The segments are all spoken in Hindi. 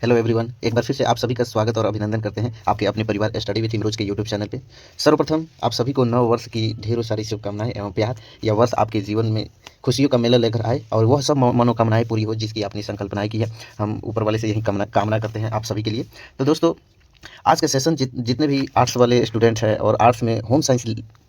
हेलो एवरीवन, एक बार फिर से आप सभी का स्वागत और अभिनंदन करते हैं आपके अपने परिवार स्टडी विथ इमरोज के यूट्यूब चैनल पे। सर्वप्रथम आप सभी को नव वर्ष की ढेरों सारी शुभकामनाएं एवं प्यार। यह वर्ष आपके जीवन में खुशियों का मेला लेकर आए और वह सब मनोकामनाएं पूरी हो जिसकी आपने संकल्पनाएं की है। हम ऊपर वाले से यही कामना करते हैं आप सभी के लिए। तो दोस्तों, आज का सेशन जितने भी आर्ट्स वाले स्टूडेंट हैं और आर्ट्स में होम साइंस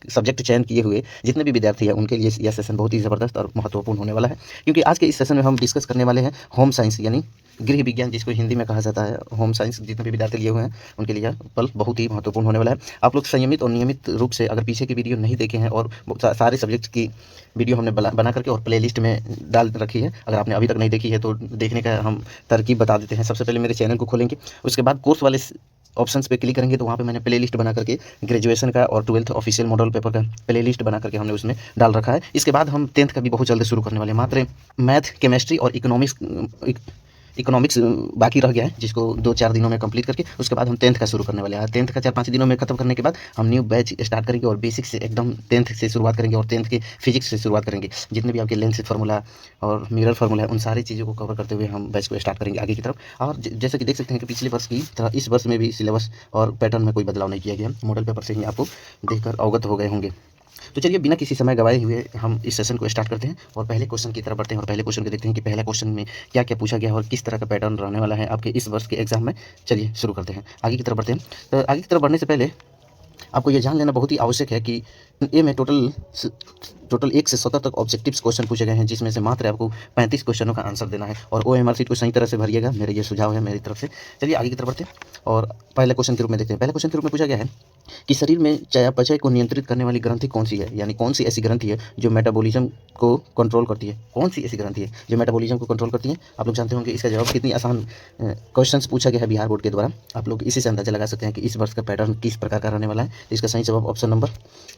सब्जेक्ट चयन किए हुए जितने भी विद्यार्थी हैं उनके लिए यह सेशन बहुत ही ज़बरदस्त और महत्वपूर्ण होने वाला है, क्योंकि आज के इस सेशन में हम डिस्कस करने वाले हैं होम साइंस यानी गृह विज्ञान, जिसको हिंदी में कहा जाता है होम साइंस। जितने भी विद्यार्थी लिए हुए हैं उनके लिए यह पल बहुत ही महत्वपूर्ण होने वाला है। आप लोग संयमित और नियमित रूप से अगर पीछे की वीडियो नहीं देखे हैं, और सारे सब्जेक्ट की वीडियो हमने बना करके और प्लेलिस्ट में डाल रखी है, अगर आपने अभी तक नहीं देखी है तो देखने का हम तरकीब बता देते हैं। सबसे पहले मेरे चैनल को खोलेंगे, उसके बाद कोर्स वाले ऑप्शंस पे क्लिक करेंगे तो वहाँ पे मैंने प्लेलिस्ट बना करके ग्रेजुएशन का और 12th ऑफिशियल मॉडल पेपर का प्लेलिस्ट बना करके हमने उसमें डाल रखा है। इसके बाद हम 10th का भी बहुत जल्द शुरू करने वाले हैं। मात्र मैथ, केमिस्ट्री और इकोनॉमिक्स बाकी रह गया है, जिसको 2-4 दिनों में कंप्लीट करके उसके बाद हम 10th का शुरू करने वाले हैं। 10th का 4-5 दिनों में खत्म करने के बाद हम न्यू बैच स्टार्ट करेंगे और बेसिक से एकदम 10th से शुरुआत करेंगे और 10th के फिजिक्स से शुरुआत करेंगे। जितने भी आपके लेंस फार्मूला और मिरर फार्मूला है उन सारी चीज़ों को कवर करते हुए हम बैच को स्टार्ट करेंगे आगे की तरफ। और जैसा कि देख सकते हैं कि पिछले वर्ष की तरह इस वर्ष में भी सिलेबस और पैटर्न में कोई बदलाव नहीं किया गया। मॉडल पेपर से ही आपको देखकर अवगत हो गए होंगे। तो चलिए बिना किसी समय गवाए हुए हम इस सेशन को स्टार्ट करते हैं और पहले क्वेश्चन की तरफ बढ़ते हैं और पहले क्वेश्चन को देखते हैं कि पहला क्वेश्चन में क्या क्या पूछा गया और किस तरह का पैटर्न रहने वाला है आपके इस वर्ष के एग्जाम में। चलिए शुरू करते हैं, आगे की तरफ बढ़ते हैं। तो आगे की तरफ बढ़ने से पहले आपको ये जान लेना बहुत ही आवश्यक है कि ए में टोटल 1 से 17 तक ऑब्जेक्टिव्स क्वेश्चन पूछे गए हैं, जिसमें से मात्र आपको 35 क्वेश्चनों का आंसर देना है और OMR शीट को सही तरह से भरिएगा। मेरे ये सुझाव है मेरी तरफ से। चलिए आगे की तरफ बढ़ते हैं और पहले क्वेश्चन के रूप में देखते हैं। पहले क्वेश्चन के रूप में पूछा गया है कि शरीर में चयापचय को नियंत्रित करने वाली ग्रंथि कौन सी है, यानी कौन सी ऐसी ग्रंथि है जो मेटाबॉलिज्म को कंट्रोल करती है। कौन सी ऐसी ग्रंथि है जो मेटाबॉलिज्म को कंट्रोल करती है? आप लोग जानते होंगे इसका जवाब। कितनी आसान क्वेश्चंस पूछा गया है बिहार बोर्ड के द्वारा। आप लोग इसी से अंदाजा लगा सकते हैं कि इस वर्ष का पैटर्न किस प्रकार का रहने वाला है। इसका सही जवाब ऑप्शन नंबर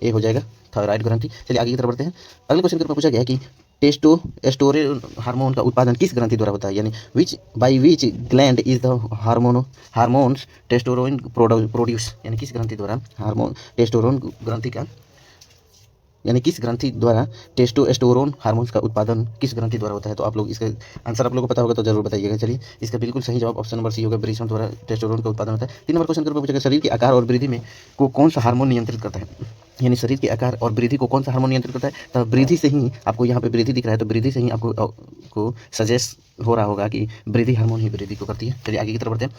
ए हो जाएगा, थायराइड ग्रंथि। चलिए आगे की तरफ बढ़ते हैं। अगले क्वेश्चन के ऊपर पूछा गया है कि टेस्टोस्टेरोन हार्मोन का उत्पादन किस ग्रंथि द्वारा होता है, यानी विच gland is the hormones testosterone produce, यानी किस ग्रंथि द्वारा हार्मोन टेस्टोस्टेरोन ग्रंथि का यानी किस ग्रंथि द्वारा टेस्टोस्टेरोन हार्मोन्स का उत्पादन किस ग्रंथि द्वारा होता है। तो आप लोग इसका आंसर आप लोगों को पता होगा तो जरूर बताइएगा। चलिए इसका बिल्कुल सही जवाब ऑप्शन नंबर सी होगा, वृषण द्वारा टेस्टोस्टेरोन का उत्पादन होता है। 3 नंबर क्वेश्चन के ऊपर पूछा गया शरीर के आकार और वृद्धि में को कौन सा हार्मोन नियंत्रित करता है, यानी शरीर के आकार और वृद्धि को कौन सा हार्मोन नियंत्रित करता है। तो वृद्धि से ही आपको यहाँ पे वृद्धि दिख रहा है, तो वृद्धि से ही आपको सजेस्ट हो रहा होगा कि वृद्धि हार्मोन ही वृद्धि को करती है। चलिए आगे की तरफ बढ़ते हैं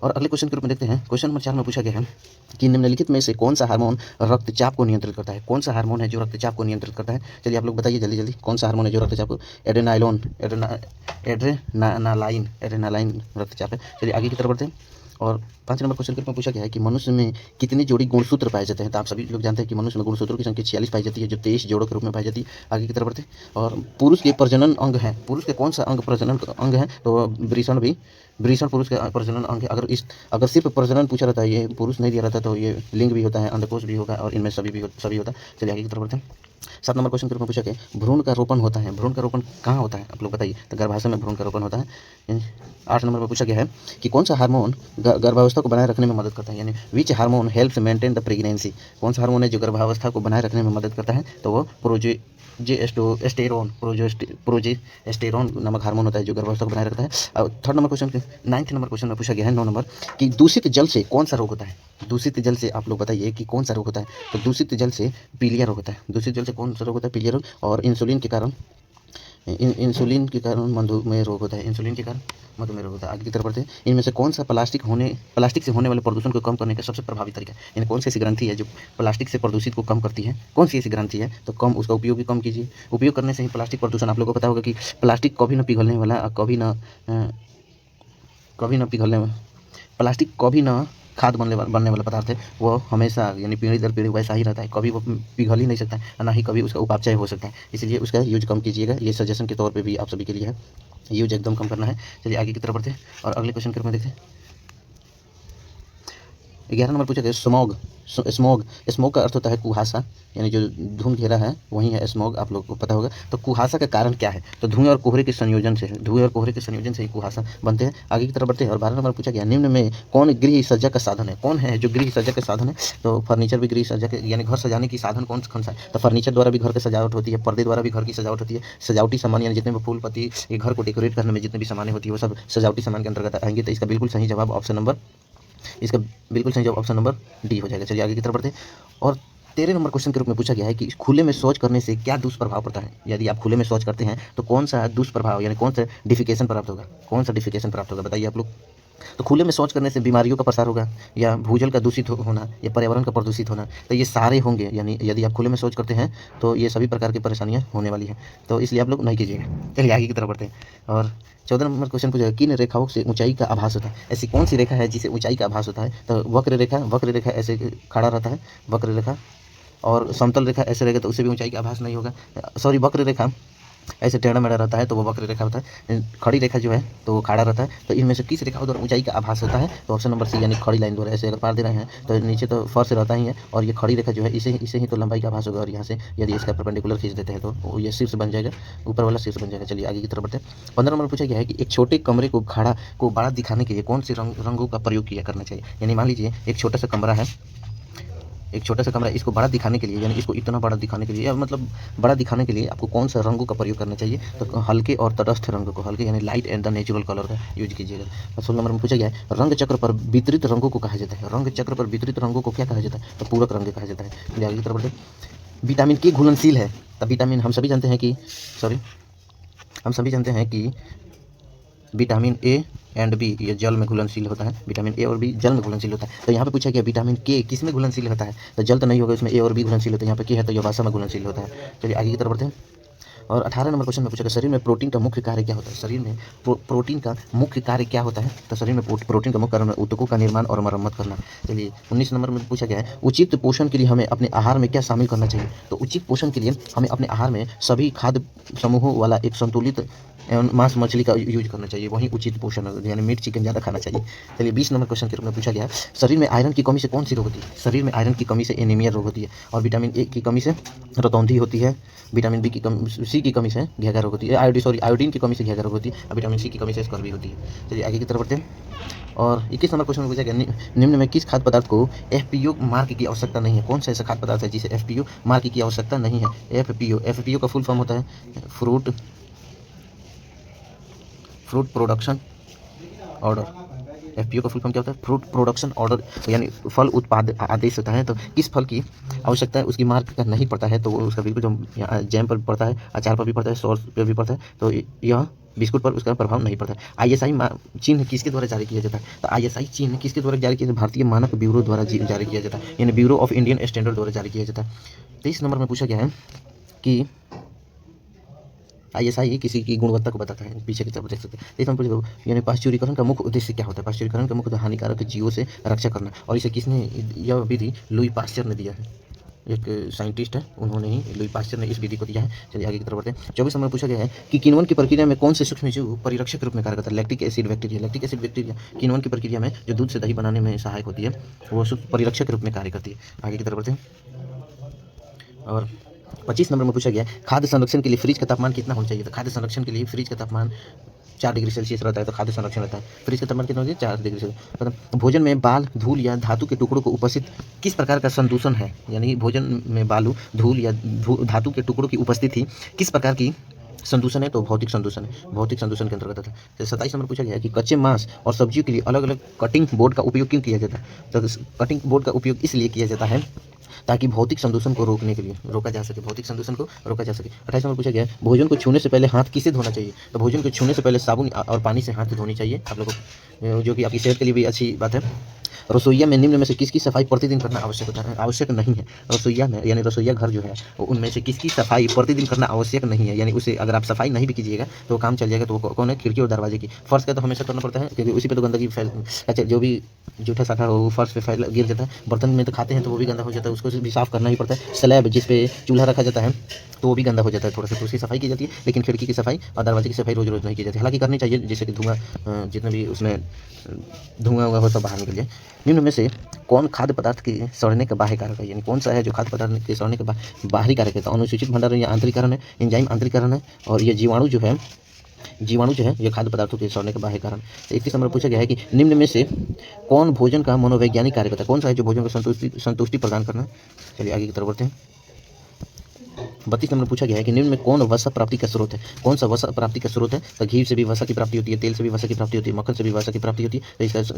और अगले क्वेश्चन के रूप में देखते हैं। क्वेश्चन नंबर 4 में पूछा गया है कि निम्नलिखित में से कौन सा हार्मोन रक्तचाप को नियंत्रित करता है। कौन सा हार्मोन है जो रक्तचाप को नियंत्रित करता है? चलिए आप लोग बताइए जल्दी जल्दी, कौन सा हार्मोन है जो रक्तचाप को एड्रेनालाइन रक्तचाप है। चलिए आगे की तरफ बढ़ते हैं और 5 नंबर क्वेश्चन के रूप में पूछा गया है कि मनुष्य में कितनी जोड़ी गुणसूत्र पाए जाते हैं। तो आप सभी लोग जानते हैं कि मनुष्य में गुणसूत्रों की संख्या 46 पाई जाती है, जो 23 जोड़ों के रूप में पाई जाती है। आगे की तरफ बढ़ते हैं और पुरुष के प्रजनन अंग है। पुरुष के कौन सा अंग प्रजनन अंग है? तो वृषण पुरुष का प्रजनन अंग है। अगर सिर्फ प्रजनन पूछा रहता है, ये पुरुष नहीं दिया रहता, तो ये लिंग भी होता है, अंडकोश भी होगा और इनमें सभी होता है। चलिए आगे की तरफ बढ़ते हैं। 7 नंबर क्वेश्चन के रूप में पूछा गया भ्रूण का रोपण होता है। भ्रूण का रोपण कहाँ होता है आप लोग बताइए? तो गर्भाशय में भ्रूण का रोपण होता है। 8 नंबर में पूछा गया है कि कौन सा हार्मोन गर्भावस्था को बनाए रखने में मदद करता है, यानी which hormone helps maintain the pregnancy. कौन सा हार्मोन है जो गर्भावस्था को बनाए रखने में मदद करता है? तो वो प्रोजेस्टेरोन नामक हार्मोन होता है जो गर्भावस्था को बनाए रखता है। और 9th नंबर क्वेश्चन में पूछा गया है 9 नंबर कि दूषित जल से कौन सा रोग होता है। दूषित जल से आप लोग बताइए कि कौन सा रोग होता है। तो दूषित जल से पीलिया रोग होता है। दूषित जल से कौन सा रोग होता है? पीलिया रोग। और इंसुलिन के कारण मधुमेह रोग होता है। इंसुलिन के कारण मधुमेह रोग होता है। आगे की तरफ बढ़ते हैं। इनमें से कौन सा प्लास्टिक से होने वाले प्रदूषण को कम करने का सबसे प्रभावी तरीका है, यानी कौन सी ऐसी ग्रंथि है जो प्लास्टिक से प्रदूषित को कम करती है? कौन सी ऐसी ग्रंथि है? तो कम उसका उपयोग भी कम कीजिए। उपयोग करने से ही प्लास्टिक प्रदूषण। आप लोगों को पता होगा कि प्लास्टिक कभी न पिघलने वाला, प्लास्टिक कभी ना खाद बनने वाला पदार्थ है। वो हमेशा यानी पीढ़ी दर पीढ़ी वैसा ही रहता है, कभी वो पिघल ही नहीं सकता है, ना ही कभी उसका उपापचय हो सकता है। इसलिए उसका यूज कम कीजिएगा। ये सजेशन के तौर पे भी आप सभी के लिए है, यूज एकदम कम करना है। चलिए आगे की तरफ बढ़ते हैं और अगले क्वेश्चन के रूप में देखते हैं। 11 नंबर पूछा गया स्मॉग, स्मॉग का अर्थ होता है कुहासा, यानी जो धुंध घेरा है वही है स्मॉग, आप लोग को पता होगा। तो कुहासा का कारण क्या है? तो धुएं और कोहरे के संयोजन से, धुएं और कोहरे के संयोजन से ही कुहासा बनते हैं। आगे की तरफ बढ़ते हैं और 12 नंबर पूछा गया, निम्न में कौन गृह सज्जा का साधन है? कौन है जो गृह सज्जा का साधन है? तो फर्नीचर भी गृह सज्जा के, यानी घर सजाने की साधन कौन सा है? तो फर्नीचर द्वारा भी घर की सजावट होती है, पर्दे द्वारा भी घर की सजावट होती है, सजावटी सामान यानी जितने भी फूल पत्ती ये घर को डेकोरेट करने में जितने भी सामानें होती है वो सब सजावटी सामान के अंतर्गत आएंगे। तो इसका बिल्कुल सही जवाब ऑप्शन नंबर डी हो जाएगा। चलिए आगे की तरफ बढ़ते हैं और 13 नंबर क्वेश्चन के रूप में पूछा गया है कि खुले में शौच करने से क्या दुष्प्रभाव पड़ता है? यदि आप खुले में शौच करते हैं तो कौन सा दुष्प्रभाव यानी कौन सा डिफिकेशन प्राप्त होगा? बताइए आप लोग। तो खुले में शौच करने से बीमारियों का प्रसार होगा, या भूजल का दूषित होना, या पर्यावरण का प्रदूषित होना, तो ये सारे होंगे। यानी यदि आप खुले में शौच करते हैं तो ये सभी प्रकार की परेशानियां होने वाली हैं, तो इसलिए आप लोग नहीं कीजिएगा। चलिए आगे की तरफ बढ़ते हैं और 14 नंबर क्वेश्चन पूछा, किन रेखाओं से ऊंचाई का आभास होता है? ऐसी कौन सी रेखा है जिसे ऊंचाई का आभास होता है? तो वक्र रेखा ऐसे खड़ा रहता है, वक्र रेखा, और समतल रेखा ऐसे रहेगा तो उसे भी ऊंचाई का आभास नहीं होगा। सॉरी, वक्र रेखा ऐसे टेढ़ा मेढ़ा रहता है तो वो वक्र रेखा होता है। खड़ी रेखा जो है तो वो खड़ा रहता है। तो इनमें से किस रेखा द्वारा ऊंचाई का आभास होता है? तो ऑप्शन नंबर सी यानी खड़ी लाइन द्वारा। ऐसे अगर पार दे रहे हैं तो नीचे तो फर्श रहता ही है, और ये खड़ी रेखा जो है इसे ही तो लंबाई का आभास होगा, और यहाँ से यदि इसका परपेंडिकुलर खींच देते हैं तो ये शीर्ष बन जाएगा, ऊपर वाला शीर्ष बन जाएगा। चलिए आगे की तरफ बढ़ते हैं। 15 नंबर पूछा गया है कि एक छोटे कमरे को बड़ा दिखाने के लिए कौन से रंगों का प्रयोग किया करना चाहिए? यानी मान लीजिए एक छोटा सा कमरा है, इसको बड़ा दिखाने के लिए, यानी इसको इतना बड़ा दिखाने के लिए, या मतलब बड़ा दिखाने के लिए आपको कौन सा रंगों का प्रयोग करना चाहिए? तो हल्के और तटस्थ रंग को, हल्के यानी light and the natural colour का यूज कीजिएगा। और 16 नंबर में पूछा गया है, रंग चक्र पर वितरित रंगों को कहा जाता है? रंग चक्र पर वितरित रंगों को क्या कहा जाता है? तो पूरक रंग कहा जाता है। चलिए आगे की तरफ बढ़ते हैं। विटामिन के घुलनशील है, तब विटामिन हम सभी जानते हैं कि विटामिन ए एंड बी ये जल में घुलनशील होता है। विटामिन ए और बी जल में घुलनशील होता है। तो यहाँ पे पूछा गया विटामिन के किस में घुलनशील होता है? तो जल तो नहीं होगा, इसमें ए और बी घुलनशील होता है। यहाँ पे के है तो यौगिक में घुलनशील होता है। चलिए आगे की तरफ बढ़ते हैं और 18 नंबर क्वेश्चन में पूछा गया, शरीर में प्रोटीन का मुख्य कार्य क्या होता है? शरीर में प्रोटीन का मुख्य कार्य क्या होता है? तो शरीर में प्रोटीन का मुख्य कार्य ऊतकों का निर्माण और मरम्मत करना। चलिए 19 नंबर में पूछा गया है, उचित पोषण के लिए हमें अपने आहार में क्या शामिल करना चाहिए? तो उचित पोषण के लिए हमें अपने आहार में सभी खाद्य समूहों वाला एक संतुलित एवं मांस मछली का यूज करना चाहिए, वही उचित पोषण है, यानी मीट चिकन ज़्यादा खाना चाहिए। चलिए 20 नंबर क्वेश्चन के रूप में पूछा गया, शरीर में आयरन की कमी से कौन सी रोग होती है? शरीर में आयरन की कमी से एनीमिया रोग होती है, और विटामिन ए की कमी से रतौंधी होती है, विटामिन बी की सी की कमी से घेगा रोग होती है, आयोडीन की कमी से घेगा रोग होती है, और विटामिन सी की कमी से स्कर्वी होती है। चलिए आगे की तरफ बढ़ते हैं और 21 नंबर क्वेश्चन में पूछा गया, निम्न में किस खाद्य पदार्थ को एफपीओ मार्क की आवश्यकता नहीं है? कौन सा ऐसा खाद्य पदार्थ है जिसे एफपीओ मार्क की आवश्यकता नहीं है? एफपीओ का फुल फॉर्म होता है फ्रूट प्रोडक्शन ऑर्डर। एफपीओ का फुल फॉर्म क्या होता है? फ्रूट प्रोडक्शन ऑर्डर, यानी फल उत्पाद आदेश होता है। तो किस फल की आवश्यकता है उसकी मार्क का नहीं पड़ता है, तो वो उसका बिल्कुल जो जैम पर पड़ता है, अचार पर भी पड़ता है, सॉस पर भी पड़ता है, तो यह बिस्कुट पर उसका प्रभाव नहीं पड़ता है। आईएसआई चिन्ह किसके द्वारा जारी किया जाता है? तो आईएसआई चिन्ह किसके द्वारा जारी किया जाता है? भारतीय मानक ब्यूरो द्वारा जारी किया जाता है, यानी ब्यूरो ऑफ इंडियन स्टैंडर्ड द्वारा जारी किया जाता है। 23 नंबर में पूछा गया है कि आईएसआई किसी की गुणवत्ता को बताता है, पीछे की तरफ देख सकते हैं। इस नंबर पर यानी पाश्चुरीकरण का मुख्य उद्देश्य क्या होता है? पाश्चुरीकरण का मुख्य हानिकारक जीवों से रक्षा करना, और इसे किसने, यह विधि लुई पास्चर ने दिया है, एक साइंटिस्ट है, उन्होंने ही, लुई पास्चर ने इस विधि को दिया है। चलिए आगे की तरफ बढ़ते हैं। 24 नंबर पूछा गया है कि किण्वन की प्रक्रिया में कौन से सूक्ष्मजीव परिरक्षक रूप में कार्य करता है? लैक्टिक एसिड बैक्टीरिया किण्वन की प्रक्रिया में जो दूध से दही बनाने में सहायक होती है वो परिरक्षक रूप में कार्य करती है। आगे की तरफ बढ़ते हैं और 25 नंबर में पूछा गया खाद्य संरक्षण के लिए फ्रिज का तापमान कितना होना चाहिए? तो खाद्य संरक्षण के लिए फ्रिज का तापमान 4 डिग्री सेल्सियस रहता है, तो खाद्य संरक्षण रहता है। फ्रिज का तापमान कितना होता है? 4 डिग्री सेल्सियस। मतलब भोजन में बाल, धूल या धातु के टुकड़ों को उपस्थित किस प्रकार का संदूषण है? यानी भोजन में बालू, धूल या धातु के टुकड़ों की उपस्थिति किस प्रकार की संदूषण है? तो भौतिक संदूषण है, भौतिक संदूषण के अंतर्गत आता है। तो 27 नंबर पूछा गया है कि कच्चे मांस और सब्जियों के लिए अलग अलग कटिंग बोर्ड का उपयोग क्यों किया जाता है? तो कटिंग बोर्ड का उपयोग इसलिए किया जाता है ताकि भौतिक संदूषण को रोका जा सके, भौतिक संदूषण को रोका जा सके। 28 नंबर पूछा गया है, भोजन को छूने से पहले हाथ किसे धोना चाहिए? तो भोजन को छूने से पहले साबुन और पानी से हाथ धोनी चाहिए आप लोगों को, जो कि आपकी सेहत के लिए भी अच्छी बात है। रसोईया में निम्न में से किसकी सफाई प्रतिदिन करना आवश्यक नहीं है? रसोईया में, यानी रसोईया घर जो है उनमें से किसकी सफाई प्रतिदिन करना आवश्यक नहीं है? यानी उसे अगर आप सफाई नहीं भी कीजिएगा तो वो काम चल जाएगा। तो वो कौन है? खिड़की और दरवाजे की। फर्श का तो हमेशा करना पड़ता है, क्योंकि उसी पे तो गंदगी अच्छा जो भी जूठा साठा हो वो फर्श पे गिर जाता है। बर्तन में तो खाते हैं तो वो भी गंदा हो जाता है, उसको भी साफ करना ही पड़ता है। स्लैब जिस पे चूल्हा रखा जाता है तो वो भी गंदा हो जाता है थोड़ा सा, तो उसकी सफाई की जाती है। लेकिन खिड़की की सफाई और दरवाजे की सफाई रोज रोज नहीं की जाती, हालांकि करनी चाहिए, जैसे कि धुआं जितने भी उसमें धुआं हुआ हो सब बाहर निकल जाए। निम्न में से कौन खाद्य पदार्थ के सड़ने का बाह्य कारक है, यानी कौन सा है जो खाद्य पदार्थ के सड़ने का बाहरी कारक है? तो अनुसूचित भंडारण या आंतरिकरण है, एंजाइम आंतरिकरण है, और ये जीवाणु जो है ये खाद्य पदार्थों के सड़ने का बाह्य कारण। तो 31 नंबर पूछा गया है कि निम्न में से कौन भोजन का मनोवैज्ञानिक कार्य करता है? कौन सा है जो भोजन को संतुष्टि प्रदान करना है? चलिए आगे की तरफ बढ़ते हैं। 32 नंबर पूछा गया है कि निम्न में कौन वसा प्राप्ति का स्रोत है? कौन सा वसा प्राप्ति का स्रोत है? तो घी से भी वसा की प्राप्ति होती है, तेल से भी वसा की प्राप्ति होती है, मक्खन से भी वसा की प्राप्ति होती है। तो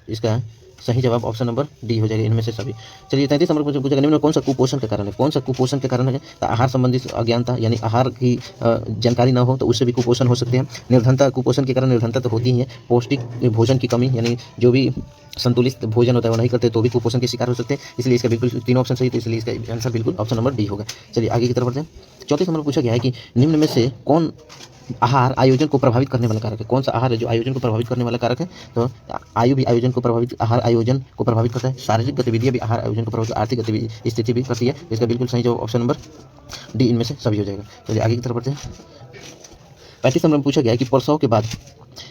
इसका सही जवाब ऑप्शन नंबर डी हो जाएगा, इनमें से सभी। चलिए 33 नंबर पूछा गया, निम्न में कौन सा कुपोषण का कारण है? कौन सा कुपोषण के कारण है? तो आहार संबंधी अज्ञानता, यानी आहार की जानकारी न हो तो उससे भी कुपोषण हो सकते हैं। निर्धनता, कुपोषण के कारण निर्धनता तो होती ही है। पौष्टिक भोजन की कमी, यानी जो भी संतुलित भोजन होता है वो नहीं करते तो भी कुपोषण के शिकार हो सकते हैं। इसलिए इसका बिल्कुल तीनों ऑप्शन सही, तो इसलिए इसका आंसर बिल्कुल ऑप्शन नंबर डी होगा। चलिए आगे की तरफ बढ़ते हैं। 34 नंबर पूछा गया है कि निम्न में से कौन आहार आयोजन को प्रभावित करने वाला कारक है? कौन सा आहार है जो आयोजन को प्रभावित करने वाला कारक है? तो आयु भी आयोजन को प्रभावित, आहार आयोजन को प्रभावित करता है। शारीरिक गतिविधियां भी आहार आयोजन को प्रभावित, आर्थिक गतिविधि स्थिति भी करती है। इसका बिल्कुल सही जवाब ऑप्शन नंबर डी इनमें से सभी हो जाएगा। चलिए आगे की तरफ बढ़ते हैं। 35 नंबर में पूछा गया है कि प्रसव के बाद,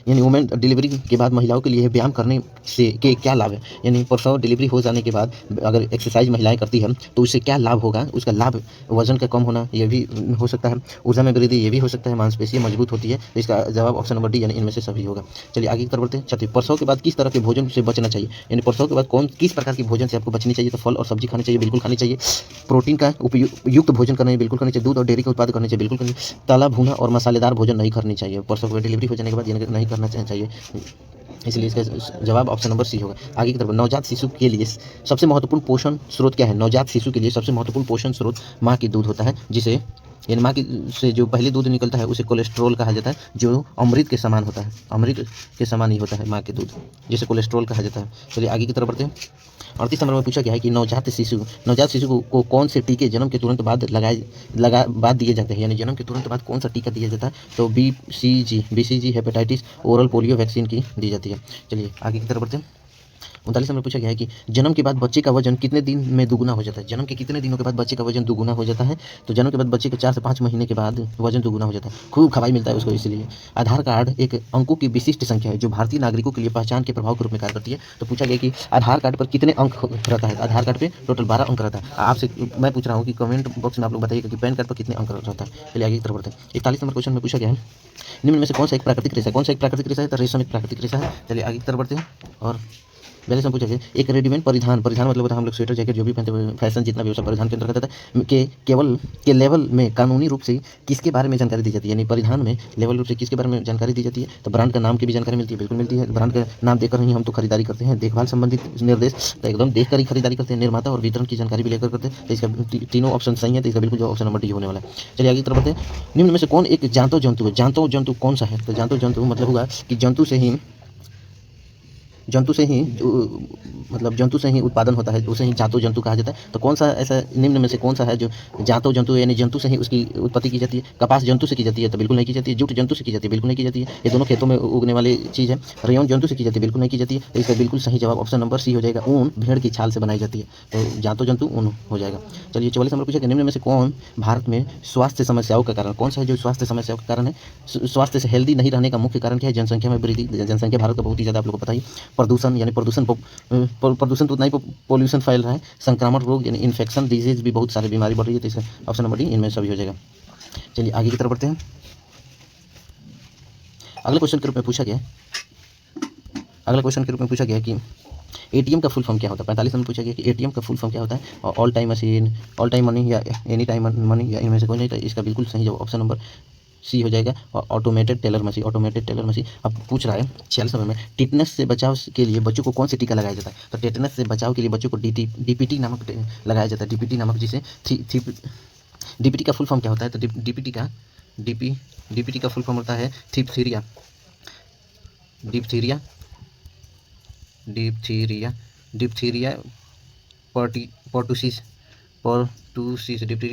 यानी वुमेन डिलीवरी के बाद महिलाओं के लिए व्यायाम करने से के क्या लाभ है? यानी प्रसव डिलीवरी हो जाने के बाद अगर एक्सरसाइज महिलाएं करती हैं तो उससे क्या लाभ होगा? उसका लाभ वजन का कम होना, ये भी हो सकता है। ऊर्जा में वृद्धि, ये भी हो सकता है। मांसपेशियां मजबूत होती है। तो इसका जवाब ऑप्शन नंबर डी, यानी इनमें से सभी होगा। चलिए आगे की तरफ बढ़ते हैं। 36 प्रसव के बाद किस तरह के भोजन से बचना चाहिए? यानी प्रसव के बाद किस प्रकार के भोजन से आपको बचनी चाहिए? तो फल और सब्जी खानी चाहिए, बिल्कुल खानी चाहिए। प्रोटीन का युक्त भोजन करना बिल्कुल करनी चाहिए। दूध और डेयरी का उत्पाद करने चाहिए, बिल्कुल करनी चाहिए। तला भुना और मसालेदार भोजन नहीं करनी चाहिए। प्रसव में डिलीवरी हो जाने के बाद नहीं करना चाहिए, इसलिए इसका जवाब ऑप्शन नंबर सी होगा। आगे की तरफ, नवजात शिशु के लिए सबसे महत्वपूर्ण पोषण स्रोत क्या है? नवजात शिशु के लिए सबसे महत्वपूर्ण पोषण स्रोत माँ की दूध होता है, जिसे यानी माँ की से जो पहले दूध निकलता है उसे कोलेस्ट्रॉल कहा जाता है, जो अमृत के समान होता है। अमृत के समान ही होता है माँ के दूध, जिसे कोलेस्ट्रॉल कहा जाता है। चलिए आगे की तरफ बढ़ते हैं। 38 नंबर में पूछा गया है कि नवजात शिशु को कौन से टीके जन्म के तुरंत बाद दिए जाते हैं? यानी जन्म के तुरंत बाद कौन सा टीका दिया जाता है? तो BCG hepatitis oral polio vaccine की दी जाती है। चलिए आगे की तरफ बढ़ते हैं। 39 नंबर पूछा गया है कि जन्म के बाद बच्चे का वजन कितने दिन में दुगुना हो जाता है? जन्म के कितने दिनों के बाद बच्चे का वजन दुगुना हो जाता है? तो जन्म के बाद बच्चे के 4 से 5 महीने के बाद वजन दुगुना हो जाता है। खूब खवाई मिलता है उसको, इसलिए। आधार कार्ड एक अंकों की विशिष्ट संख्या है जो भारतीय नागरिकों के लिए पहचान के प्रभाव के रूप में कार्य करती है। तो पूछा गया कि आधार कार्ड पर कितने अंक रहता है? आधार कार्ड पर टोटल 12 अंक रहता है। आपसे मैं पूछ रहा हूँ कि कमेंट बॉक्स में आप लोग बताइएगा कि पैन कार्ड पर कितने अंक रहता है। चलिए आगे की तरफ बढ़ते हैं। 41 नंबर क्वेश्चन में पूछा गया है निम्न में से कौन सा एक प्राकृतिक रेशा है? कौन सा एक प्राकृतिक रेशा है? तो रेशम एक प्राकृतिक रेशा है। चलिए आगे की तरफ बढ़ते हैं। और पहले से पूछा गया एक रेडीमेड परिधान मतलब होता है हम लोग स्वेटर जैकेट जो भी पहनते हुए फैशन जितना भी वो सब परिधान के अंतर्गत आता है के लेवल में कानूनी रूप से किसके बारे में जानकारी दी जाती है? यानी परिधान में लेवल रूप से किसके बारे में जानकारी दी जाती है? तो ब्रांड का नाम की भी जानकारी मिलती है, बिल्कुल मिलती है। ब्रांड का नाम देखकर ही हम तो खरीदारी करते हैं। देखभाल संबंधित निर्देश तो एकदम देखकर ही खरीदारी करते हैं। निर्माता और वितरण की जानकारी भी लेकर करते हैं। तो इसका तीनों ऑप्शन सही है, तो इसका बिल्कुल जो ऑप्शन नंबर डी होने वाला है। चलिए आगे की तरफ बढ़ते हैं। निम्न में से कौन एक जांतो जंतु है? जांतो जंतु कौन सा है? तो जांतो जंतु मतलब हुआ कि जंतु से ही उत्पादन होता है, उसे ही जातो जंतु कहा जाता है। तो कौन सा ऐसा निम्न में से कौन सा है जो जातो जंतु यानी जंतु से ही उसकी उत्पत्ति की जाती है? कपास जंतु से की जाती है? तो बिल्कुल नहीं की जाती है। जूट जंतु से की जाती है? बिल्कुल नहीं की जाती है। ये दोनों खेतों में उगने वाली चीज़ है। रेयन जंतु से की जाती है? बिल्कुल नहीं की जाती है। तो इसका बिल्कुल सही जवाब ऑप्शन नंबर सी हो जाएगा। ऊन भेड़ की छाल से बनाई जाती है, तो जातो जंतु ऊन हो जाएगा। चलिए 44 नंबर पूछा कि निम्न में से कौन भारत में स्वास्थ्य समस्याओं का कारण? कौन सा है जो स्वास्थ्य समस्याओं का कारण है? स्वास्थ्य से हेल्दी नहीं रहने का मुख्य कारण क्या है? जनसंख्या में वृद्धि। जनसंख्या भारत का बहुत ही ज़्यादा आप लोगों को पता ही। प्रदूषण, यानी प्रदूषण तो उतना ही पोल्यूशन फैल रहा है। संक्रामक रोग यानी इन्फेक्शन डिजीज भी बहुत सारी बीमारी बढ़ रही है। तो इसका ऑप्शन नंबर डी इनमें सभी हो जाएगा। चलिए आगे की तरफ बढ़ते हैं। अगले क्वेश्चन के रूप में पूछा गया है कि एटीएम का फुल फॉर्म क्या होता है? 45 में पूछा गया कि एटीएम का फुल फॉर्म क्या होता है? और all time machine, all time money या एनी टाइम मनी या इनमें से कोई नहीं। तो इसका बिल्कुल सही जवाब ऑप्शन नंबर सी हो जाएगा। और ऑटोमेटेड टेलर मशीन। अब पूछ रहा है 46 में टिटनेस से बचाव के लिए बच्चों को कौन सी टीका लगाया जाता है? तो टिटनेस से बचाव के लिए बच्चों को डीपीटी नामक लगाया जाता है। डीपीटी नामक, जिसे डीपीटी का फुल फॉर्म क्या होता है? तो डीपीटी का फुल फॉर्म होता है डिप्थीरिया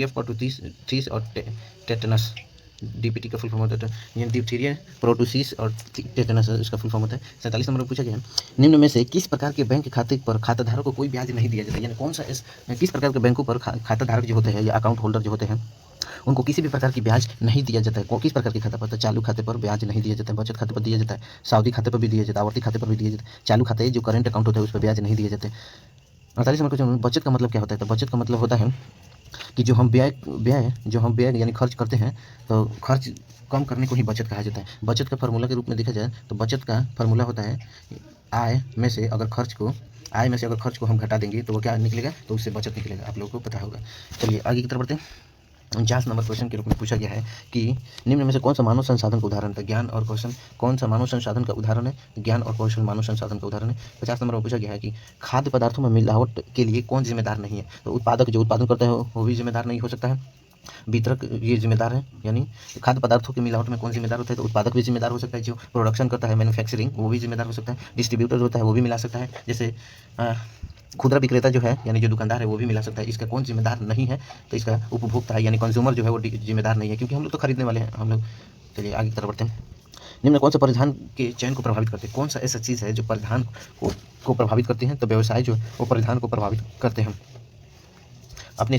पर्टुसिस और टेटनस। डीपीटी का फुल फॉर्म होता है डिप्थीरिया पर्टुसिस और टेटनस, इसका फुल फॉर्म होता है। 47 नंबर पूछा गया है निम्न में से किस प्रकार के बैंक खाते पर खाताधारक को कोई ब्याज नहीं दिया जाता? यानी किस प्रकार के बैंकों पर खाताधारक जो होते हैं या अकाउंट होल्डर जो होते हैं उनको किसी भी प्रकार की ब्याज नहीं दिया जाता है। किस प्रकार के खाता पर? तो चालू खाते पर ब्याज नहीं दिया जाता है, बचत खाते पर दिया जाता है, सावधि खाते पर भी दिया जाता है, आवर्ती खाते पर भी दिया जाता है। चालू खाते जो करंट अकाउंट होता है उस पर ब्याज नहीं दिए जाते। 48 नंबर क्वेश्चन, बचत का मतलब क्या होता है? तो बचत का मतलब होता है कि जो हम व्यय यानी खर्च करते हैं, तो खर्च कम करने को ही बचत कहा जाता है। बचत का फार्मूला के रूप में देखा जाए तो बचत का फार्मूला होता है आय में से अगर खर्च को हम घटा देंगे तो वो क्या निकलेगा? तो उससे बचत निकलेगा। आप लोगों को पता होगा। चलिए आगे की तरफ बढ़ते हैं। 49 नंबर क्वेश्चन के रूप में पूछा गया है कि निम्न में से कौन सा मानव संसाधन का उदाहरण है? ज्ञान और कौशल कौन सा मानव संसाधन का उदाहरण है? ज्ञान और कौशल मानव संसाधन का उदाहरण है। 50 नंबर में पूछा गया है कि खाद्य पदार्थों में मिलावट के लिए कौन जिम्मेदार नहीं है? तो उत्पादक जो उत्पादन करता है वो भी जिम्मेदार नहीं हो सकता है, वितरक ये जिम्मेदार है। यानी खाद्य पदार्थों की मिलावट में कौन जिम्मेदार होता है? तो उत्पादक भी जिम्मेदार हो सकता है, जो प्रोडक्शन करता है मैन्युफैक्चरिंग वो भी जिम्मेदार हो सकता है, डिस्ट्रीब्यूटर होता है वो भी मिला सकता है, जैसे खुदरा विक्रेता जो है यानी जो दुकानदार है वो भी मिला सकता है। इसका कौन जिम्मेदार नहीं है? तो इसका उपभोक्ता है यानी कंज्यूमर जो है वो जिम्मेदार नहीं है, क्योंकि हम लोग तो खरीदने वाले हैं हम लोग। चलिए आगे की तरफ बढ़ते हैं। निम्न कौन सा परिधान के चयन को प्रभावित करते हैं? कौन सा ऐसा चीज़ है जो परिधान को प्रभावित करती है? तो व्यवसाय जो वो परिधान को प्रभावित करते हैं। अपने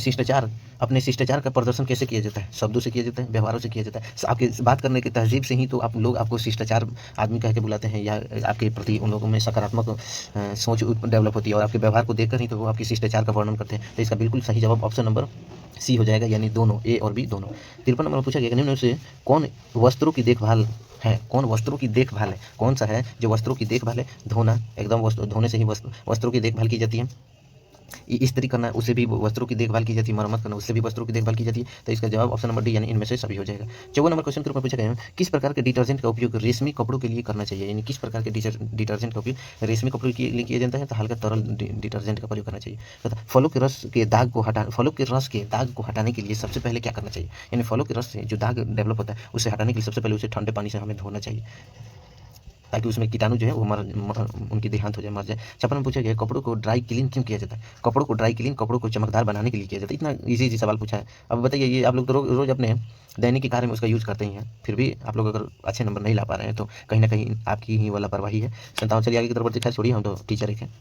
शिष्टाचार का प्रदर्शन कैसे किया जाता है? शब्दों से किया जाता है, व्यवहारों से किया जाता है। आपके बात करने की तहजीब से ही तो आपको शिष्टाचार आदमी कह के बुलाते हैं, या आपके प्रति उन लोगों में सकारात्मक सोच डेवलप होती है, और आपके व्यवहार को देखकर ही तो वो आपकी शिष्टाचार का वर्णन करते हैं। तो इसका बिल्कुल सही जवाब ऑप्शन नंबर सी हो जाएगा, यानी दोनों, ए और बी दोनों। 53 नंबर पूछा गया, निम्न में से कौन वस्त्रों की देखभाल है? कौन वस्त्रों की देखभाल है? कौन सा है जो वस्त्रों की देखभाल है? धोना, एकदम धोने से ही वस्त्रों की देखभाल की जाती है। इस्त्री करना, उससे भी वस्त्रों की देखभाल की जाती है। मरम्मत करना, उससे भी वस्त्रों की देखभाल की जाती है। तो इसका जवाब ऑप्शन नंबर डी यानी इनमें से सभी हो जाएगा। 54 नंबर क्वेश्चन के ऊपर पूछा गया है, किस प्रकार के डिटर्जेंट का उपयोग रेशमी कपड़ों के लिए करना चाहिए? यानी किस प्रकार के डिटर्जेंट का उपयोग रेशमी कपड़ों के लिए किया जाता है? तो हल्का तरल डिटर्जेंट का प्रयोग करना चाहिए। तथा फलों के रस के दाग को हटाने के लिए सबसे पहले क्या करना चाहिए? यानी फलों के रस से जो दाग डेवलप होता है उसे हटाने के लिए सबसे पहले उसे ठंडे पानी से हमें धोना चाहिए, ताकि उसमें कीटाणु जो है वो उनकी देहांत हो जाए, मर जाए। 56 में पूछा गया, कपड़ों को ड्राई क्लीन क्यों किया जाता है? कपड़ों को चमकदार बनाने के लिए किया जाता है। इतना इजी सवाल पूछा है। अब बताइए, ये आप लोग तो रोज अपने दैनिक कार्य में उसका यूज़ करते ही हैं, फिर भी आप लोग अगर अच्छे नंबर नहीं ला पा रहे हैं तो कहीं ना कहीं आपकी ही वो लापरवाही है। संतान चलिए आगे की तरफ बढ़ते, खैर छोड़िए, हम तो टीचर हैं।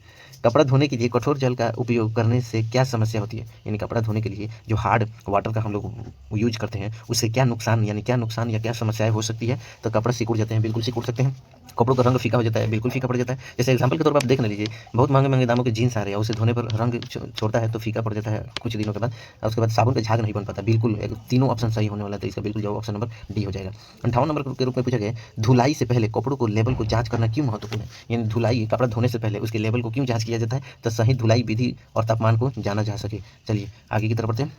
कपड़ा धोने के लिए कठोर जल का उपयोग करने से क्या समस्या होती है? यानी कपड़ा धोने के लिए जो हार्ड वाटर का हम लोग यूज करते हैं उससे क्या नुकसान या क्या समस्याएं हो सकती है? तो कपड़ा सिकुड़ जाते हैं, बिल्कुल सिकुड़ सकते हैं। कपड़ों का रंग फीका हो जाता है, बिल्कुल फीका पड़ जाता है। जैसे एग्जांपल के तौर पर आप देख लीजिए, बहुत महंगे दामों के जीन्स आ रहे हैं, उसे धोने पर रंग छोड़ता है तो फीका पड़ जाता है कुछ दिनों के बाद, और उसके बाद साबुन का झाग नहीं बन पाता। बिल्कुल तीनों ऑप्शन सही होने वाला है, तो इसका बिल्कुल जवाब ऑप्शन नंबर डी हो जाएगा। 58 नंबर के रूप में पूछा गया, धुलाई से पहले कपड़ों को लेवल को जांच करना क्यों महत्वपूर्ण है? यानी धुलाई, कपड़ा धोने से पहले उसके लेवल को क्यों जांच किया जाता है? तो सही धुलाई विधि और तापमान को जाना जा सके। चलिए आगे की तरफ बढ़ते हैं।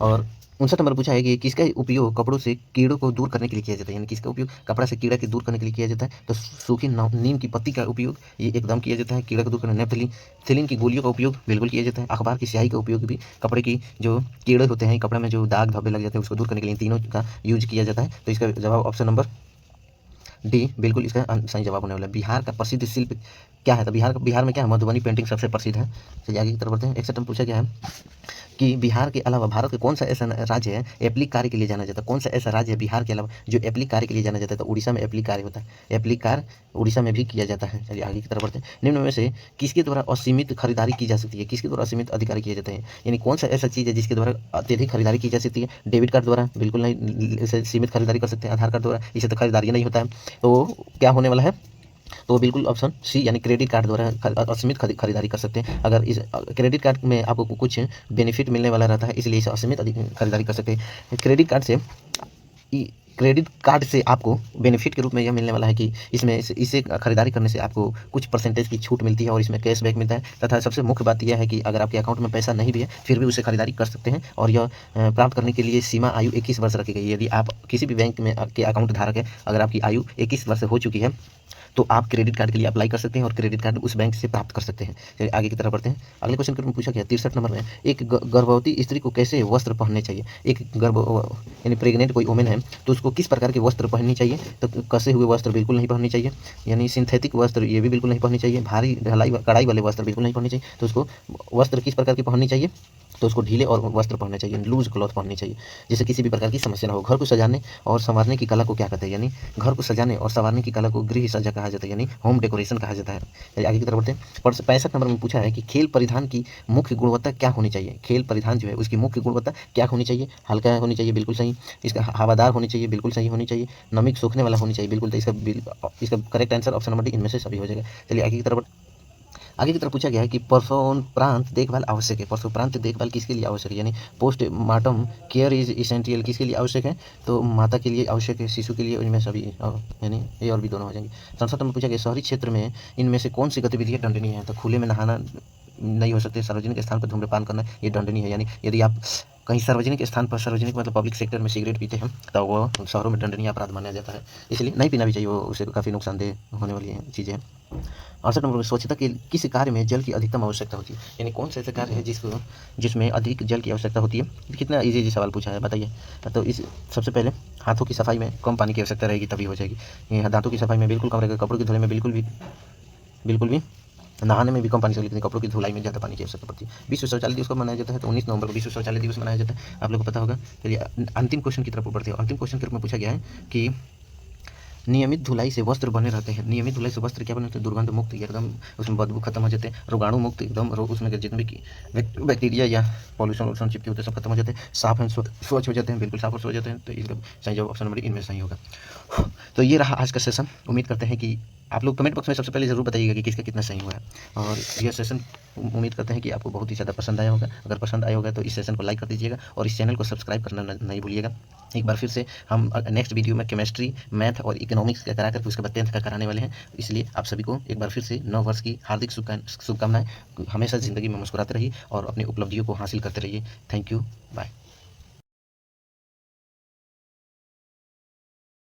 और 59 नंबर पूछा है कि किसका उपयोग कपड़ों से कीड़ों को दूर करने के लिए किया जाता है? यानी किसका उपयोग कपड़ा से कीड़ा के दूर करने के लिए किया जाता है? तो सूखी नीम की पत्ती का उपयोग ये एकदम किया जाता है कीड़ा को दूर करने। नेफ्थलीन की गोलियों का उपयोग बिल्कुल किया जाता है। अखबार की स्याही का उपयोग भी कपड़े की जो कीड़े होते हैं, कपड़े में जो दाग धब्बे लग जाते हैं उसको दूर करने के लिए, तीनों का यूज किया जाता है। तो इसका जवाब ऑप्शन नंबर डी बिल्कुल इसका सही जवाब होने वाला है। बिहार का प्रसिद्ध शिल्प क्या है? तो बिहार में क्या है? मधुबनी पेंटिंग सबसे प्रसिद्ध है। चलिए आगे की तरफ बढ़ते हैं। 61 में पूछा गया है कि बिहार के अलावा भारत का कौन सा ऐसा राज्य है एप्लिक कार्य के लिए जाना जाता है? कौन सा ऐसा राज्य है बिहार के अलावा जो एप्लिक कार्य के लिए जाना जाता है? तो उड़ीसा में एप्लिक कार्य होता है। एप्लिक कार्य उड़ीसा में भी किया जाता है। चलिए आगे की तरफ बढ़ते हैं। निम्न में से किसके द्वारा असीमित खरीदारी की जा सकती है? किसके द्वारा असीमित अधिकार किए जाते हैं? यानी कौन सा ऐसा चीज़ है जिसके द्वारा अत्यधिक खरीदारी की जा सकती है? डेबिट कार्ड द्वारा बिल्कुल नहीं, इसे सीमित खरीदारी कर सकते हैं। आधार कार्ड द्वारा इसे तो खरीदारी नहीं होता है, तो क्या होने वाला है? तो बिल्कुल ऑप्शन सी यानी क्रेडिट कार्ड द्वारा असीमित खरीदारी कर सकते हैं। अगर इस क्रेडिट कार्ड में आपको कुछ बेनिफिट मिलने वाला रहता है, इसलिए इसे असीमित खरीदारी कर सकते हैं। क्रेडिट कार्ड से आपको बेनिफिट के रूप में यह मिलने वाला है कि इसे खरीदारी करने से आपको कुछ परसेंटेज की छूट मिलती है और इसमें कैशबैक मिलता है। तथा सबसे मुख्य बात यह है कि अगर आपके अकाउंट में पैसा नहीं भी है फिर भी उसे खरीदारी कर सकते हैं, और यह प्राप्त करने के लिए सीमा आयु 21 वर्ष रखी गई है। यदि आप किसी भी बैंक में के अकाउंट धारक है, अगर आपकी आयु 21 वर्ष हो चुकी है तो आप क्रेडिट कार्ड के लिए अप्लाई कर सकते हैं और क्रेडिट कार्ड उस बैंक से प्राप्त कर सकते हैं। चलिए आगे की तरफ बढ़ते हैं। अगले क्वेश्चन में पूछा गया 63 नंबर में, एक गर्भवती स्त्री को कैसे वस्त्र पहनने चाहिए? एक यानी प्रेग्नेंट कोई वुमेन है तो उसको किस प्रकार के वस्त्र पहननी चाहिए? तो कसे हुए वस्त्र बिल्कुल नहीं पहननी चाहिए, यानी सिंथेटिक वस्त्र ये भी बिल्कुल नहीं पहननी चाहिए, भारी ढलाई कढ़ाई वाले वस्त्र बिल्कुल नहीं पहननी चाहिए। तो उसको वस्त्र किस प्रकार की पहननी चाहिए? तो उसको ढीले और वस्त्र पहनने चाहिए, लूज क्लॉथ पहननी चाहिए, जिससे किसी भी प्रकार की समस्या ना हो। घर को सजाने और संवारने की कला को क्या कहते हैं, यानी घर को सजाने और संवारने की कला को गृह सज्जा कहा जाता है, यानी होम डेकोरेशन कहा जाता है। चलिए आगे की तरफ बढ़ते हैं। 65 नंबर में पूछा है कि खेल परिधान की मुख्य गुणवत्ता क्या होनी चाहिए। खेल परिधान जो है उसकी मुख्य गुणवत्ता क्या होनी चाहिए। हल्का होनी चाहिए, बिल्कुल सही। इसका हवादार होनी चाहिए, बिल्कुल सही होनी चाहिए। नमी सूखने वाला होनी चाहिए, बिल्कुल। तो इसका correct answer option number D, इनमें से सभी हो जाएगा। चलिए आगे की तरफ पूछा गया है कि प्रसवोपरांत देखभाल आवश्यक है। प्रसवोपरांत देखभाल किसके लिए आवश्यक है, यानी post mortem care is essential किसके लिए आवश्यक है, तो माता के लिए आवश्यक है, शिशु के लिए, इनमें सभी यानी ए और बी दोनों हो जाएंगे। 67 में पूछा गया शहरी क्षेत्र में इनमें से कौन सी गतिविधियाँ दंडनीय है, तो खुले में नहाना नहीं हो सकते, सार्वजनिक स्थान पर धूम्रपान करना ये दंडनीय है, यानी यदि आप कहीं सार्वजनिक स्थान पर, सार्वजनिक मतलब पब्लिक सेक्टर में सिगरेट पीते हैं तो वो शहरों में दंडनीय अपराध माना जाता है, इसलिए नहीं पीना भी चाहिए, वो उससे काफ़ी नुकसानदेह होने वाली चीज़ें हैं। 68 नंबर स्वच्छता के किस कार्य में जल की अधिकतम आवश्यकता होती है, यानी कौन सा ऐसा कार्य है जिसमें अधिक जल की आवश्यकता होती है। कितना इजी सवाल पूछा है बताइए। तो इस सबसे पहले हाथों की सफाई में कम पानी की आवश्यकता रहेगी तभी हो जाएगी। दांतों की सफाई में बिल्कुल कम रहेगा। कपड़ों की धुलाई में बिल्कुल भी नहाने में भी कम पानी चाहिए, लेकिन कपड़ों की धुलाई में ज़्यादा पानी की आवश्यकता पड़ती है। विश्व शौचालय दिवस कब मनाया जाता है, तो 19 नवंबर को विश्व शौचालय दिवस मनाया जाता है, आप लोगों को पता होगा। चलिए अंतिम क्वेश्चन की तरफ बढ़ते हैं। अंतिम क्वेश्चन के रूप में पूछा गया है कि नियमित धुलाई से वस्त्र बने रहते हैं। नियमित धुलाई से वस्त्र क्या बने रहते हैं, दुर्गंध मुक्त, एकदम उसमें बदबू खत्म हो जाते हैं, रोगाणु मुक्त एकदम, उसमें जितने भी बैक्टीरिया या पॉल्यूशन चिपके होते हैं सब खत्म हो जाते हैं, साफ एंड स्वच्छ हो जाते हैं, बिल्कुल साफ और स्वच्छ हो जाते हैं। तो इसका सही जवाब ऑप्शन नंबर इनमें सही होगा। तो ये रहा आज का सेशन। उम्मीद करते हैं कि आप लोग कमेंट बॉक्स में सबसे पहले ज़रूर बताइएगा कि किसका कितना सही हुआ है, और यह सेशन उम्मीद करते हैं कि आपको बहुत ही ज़्यादा पसंद आया होगा। अगर पसंद आया होगा तो इस सेशन को लाइक कर दीजिएगा और इस चैनल को सब्सक्राइब करना नहीं भूलिएगा। एक बार फिर से हम नेक्स्ट वीडियो में केमिस्ट्री, मैथ और इकोनॉमिक्स का करा कर उसके बाद 10th का कराने वाले हैं, इसलिए आप सभी को एक बार फिर से नव वर्ष की हार्दिक शुभकामनाएं। हमेशा ज़िंदगी में मुस्कुराते रहिए और अपनी उपलब्धियों को हासिल करते रहिए। Thank you, bye.